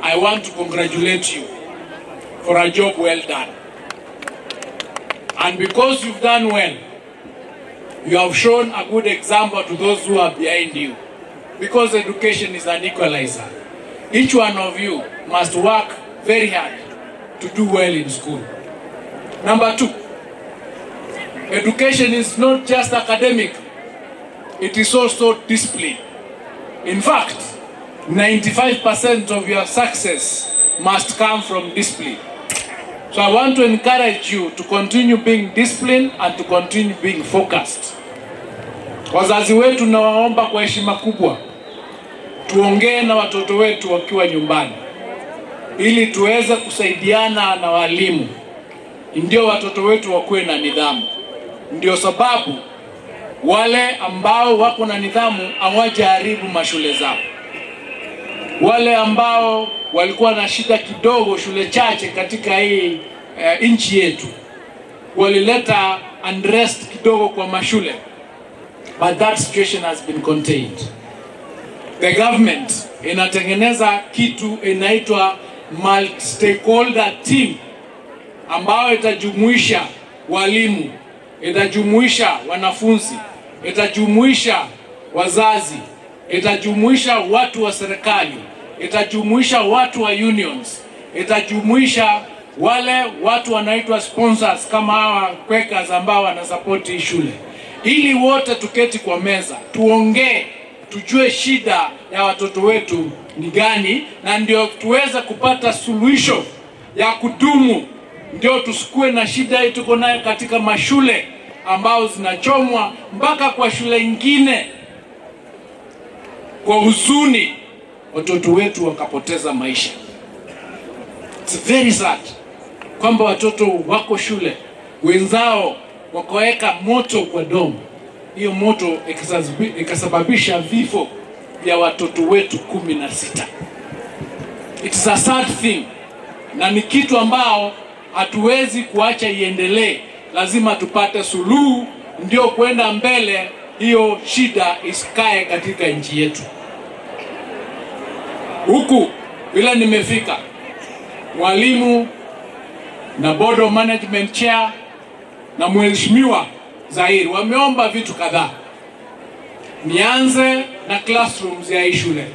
I want to congratulate you for a job well done. And because you've done well, you have shown a good example to those who are behind you. Because education is an equalizer. Each one of you must work very hard to do well in school. Number 2, education is not just academic, it is also discipline. In fact, 95% of your success must come from discipline. So I want to encourage you to continue being disciplined and to continue being focused. Wazazi wetu nawaomba kwa heshima kubwa, tuongee na watoto wetu wakiwa nyumbani, ili tuweze kusaidiana na walimu, ndio watoto wetu wakuwe na nidhamu. Ndio sababu wale ambao wako na nidhamu hawajaharibu mashule zao. Wale ambao walikuwa na shida kidogo, shule chache katika hii nchi yetu, walileta unrest kidogo kwa mashule, but that situation has been contained. The government inatengeneza kitu inaitwa multi-stakeholder team, ambao itajumuisha walimu, itajumuisha wanafunzi, itajumuisha wazazi, itajumuisha watu wa serikali, itajumuisha watu wa unions, itajumuisha wale watu wanaitwa sponsors kama hawa Quakers ambao wanasupport shule, ili wote tuketi kwa meza tuongee, tujue shida ya watoto wetu ni gani, na ndio tuweze kupata suluhisho ya kudumu, ndio tusikue na shida hii tuko nayo katika mashule ambao zinachomwa mpaka kwa shule nyingine. Kwa huzuni watoto wetu wakapoteza maisha. It's very sad kwamba watoto wako shule, wenzao wakaweka moto kwa domo. Hiyo moto ikasababisha vifo vya watoto wetu 16. It's a sad thing, na ni kitu ambao hatuwezi kuacha iendelee. Lazima tupate suluhu, ndio kwenda mbele, hiyo shida isikae katika nchi yetu. Huku bila nimefika, walimu na board of management chair na mheshimiwa Zahiri wameomba vitu kadhaa. Nianze na classrooms ya hii shule.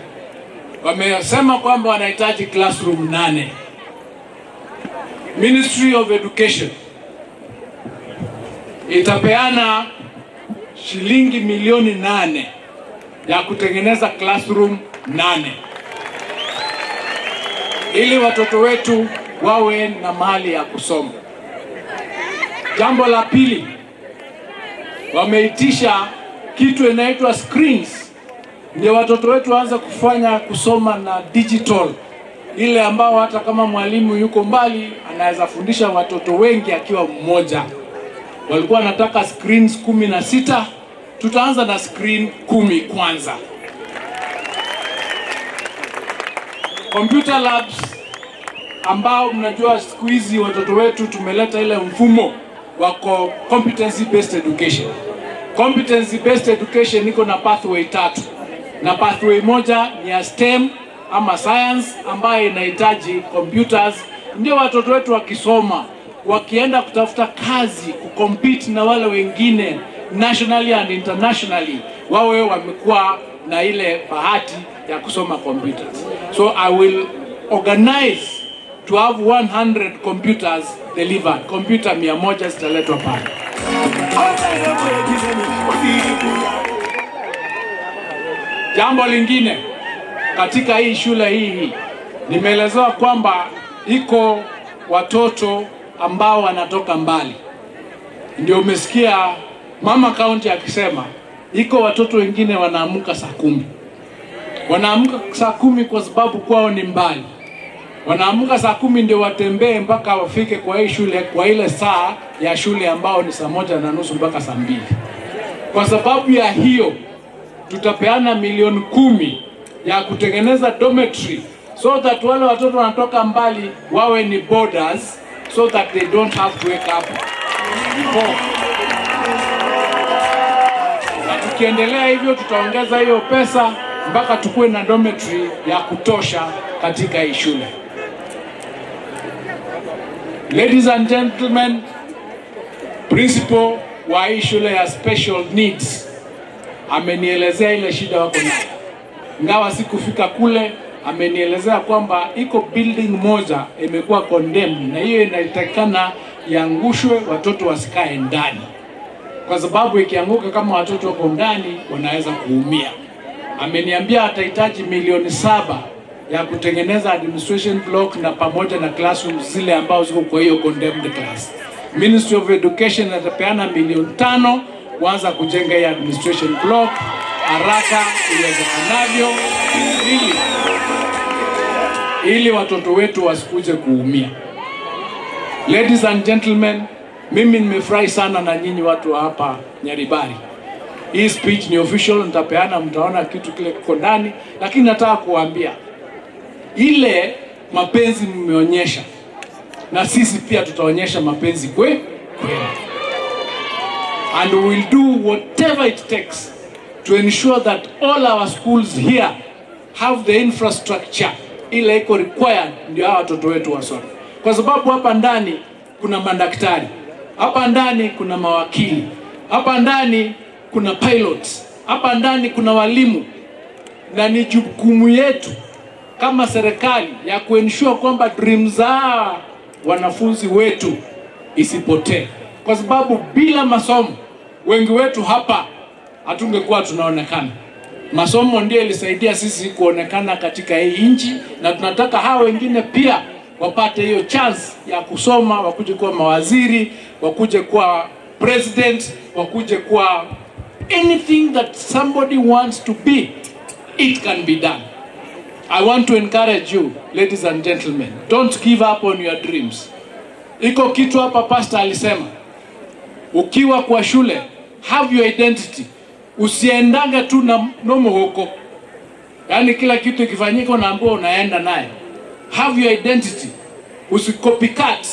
Wamesema kwamba wanahitaji classroom 8. Ministry of Education itapeana shilingi milioni 8 ya kutengeneza classroom 8 ili watoto wetu wawe na mahali ya kusoma. Jambo la pili, wameitisha kitu inaitwa screens, ndio watoto wetu waanze kufanya kusoma na digital, ile ambao hata kama mwalimu yuko mbali anaweza fundisha watoto wengi akiwa mmoja. Walikuwa wanataka screens 16, tutaanza na screen 10 kwanza. Computer labs ambao mnajua siku hizi watoto wetu tumeleta ile mfumo wa competency based education. Competency based education iko na pathway 3, na pathway moja ni ya STEM ama science ambayo inahitaji computers, ndio watoto wetu wakisoma, wakienda kutafuta kazi, kucompete na wale wengine nationally and internationally, wawe wamekuwa na ile bahati ya kusoma computers. So I will organize to have 100 computers delivered. Computer 100 zitaletwa pale. Jambo lingine katika hii shule hii, nimeelezewa kwamba iko watoto ambao wanatoka mbali. Ndio umesikia mama county akisema iko watoto wengine wanaamka saa 10. Wanaamka saa 10 kwa sababu kwao ni mbali. Wanaamka saa 10 ndio watembee mpaka wafike kwa hii shule kwa ile saa ya shule ambao ni saa 1:30 mpaka saa 2. Kwa sababu ya hiyo tutapeana milioni 10 ya kutengeneza dormitory, so that wale watoto wanatoka mbali wawe ni boarders, so that they don't have to wake up before. Na tukiendelea hivyo tutaongeza hiyo pesa mpaka tukue na dormitory ya kutosha katika hii shule. Ladies and gentlemen, principal wa hii shule ya special needs amenielezea ile shida wako nayo. Ingawa sikufika kule, amenielezea kwamba iko building moja imekuwa condemned, na hiyo inatakikana iangushwe, watoto wasikae ndani, kwa sababu ikianguka kama watoto wako ndani wanaweza kuumia. Ameniambia atahitaji milioni 7 ya kutengeneza administration block na pamoja na classrooms zile ambao ziko kwa hiyo condemned class. Ministry of Education atapeana milioni 5 kuanza kujenga hii administration block haraka iwezekanavyo, ili watoto wetu wasikuje kuumia. Ladies and gentlemen, mimi nimefurahi sana na nyinyi watu wa hapa Nyaribari. Hii speech ni official, nitapeana, mtaona kitu kile kiko ndani, lakini nataka kuambia ile mapenzi mmeonyesha, na sisi pia tutaonyesha mapenzi kweli. And we will do whatever it takes to ensure that all our schools here have the infrastructure ile iko required ndio hawa watoto wetu wasome. Kwa sababu hapa ndani kuna madaktari, hapa ndani kuna mawakili, hapa ndani kuna pilots, hapa ndani kuna walimu, na ni jukumu yetu kama serikali ya kuensure kwamba dreams za wanafunzi wetu isipotee. Kwa sababu bila masomo wengi wetu hapa hatungekuwa tunaonekana. Masomo ndio ilisaidia sisi kuonekana katika hii nchi, na tunataka hao wengine pia wapate hiyo chance ya kusoma, wakuje kuwa mawaziri, wakuje kuwa president, wakuje kuwa anything that somebody wants to be, it can be done. I want to encourage you, ladies and gentlemen, don't give up on your dreams. Iko kitu hapa pastor alisema, ukiwa kwa shule, have your identity. Usiendanga tu na nomo huko. Yaani kila kitu ikifanyika unaambiwa unaenda naye. Have your identity. Usicopycat.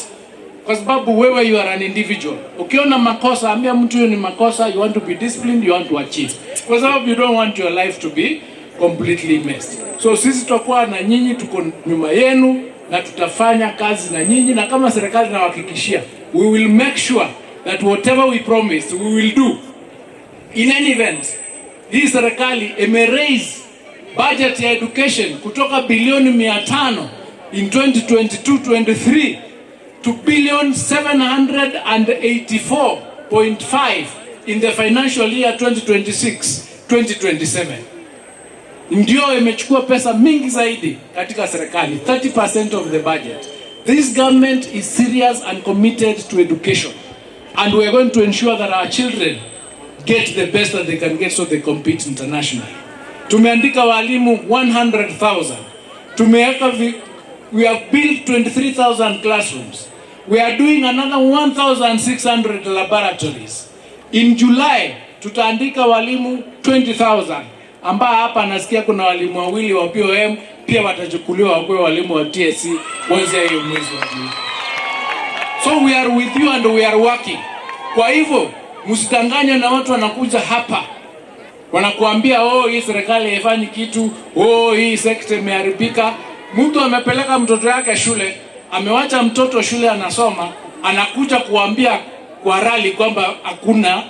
Kwa sababu wewe you are an individual. Ukiona makosa, ambia mtu hiyo ni makosa, you want to be disciplined, you want to achieve. Kwa sababu you don't want your life to be completely messed. So sisi tutakuwa na nyinyi, tuko nyuma yenu na tutafanya kazi na nyinyi, na kama serikali inawahakikishia, we will make sure that whatever we promise we will do. In any event, hii serikali raise budget ya education kutoka bilioni 500 in 2022-23 to billion 784.5 in the financial year 2026-2027. Ndio imechukua pesa mingi zaidi katika serikali, 30% of the budget. This government is serious and committed to education, and we are going to ensure that our children get the best that they can get so they compete internationally. Tumeandika walimu 100,000. We have built 23,000 classrooms. We are doing another 1,600 laboratories. In July, tutaandika walimu 20,000. Ambao hapa nasikia kuna walimu wawili wa POM pia watachukuliwa wakuwe walimu wa TSC kuanzia hiyo mwezi wa Juni. So we are with you and we are working. Kwa hivyo msidanganywe na watu wanakuja hapa wanakuambia hii serikali haifanyi kitu, hii sekta imeharibika. Mtu amepeleka mtoto yake shule, amewacha mtoto shule anasoma, anakuja kuambia kwa rally kwamba hakuna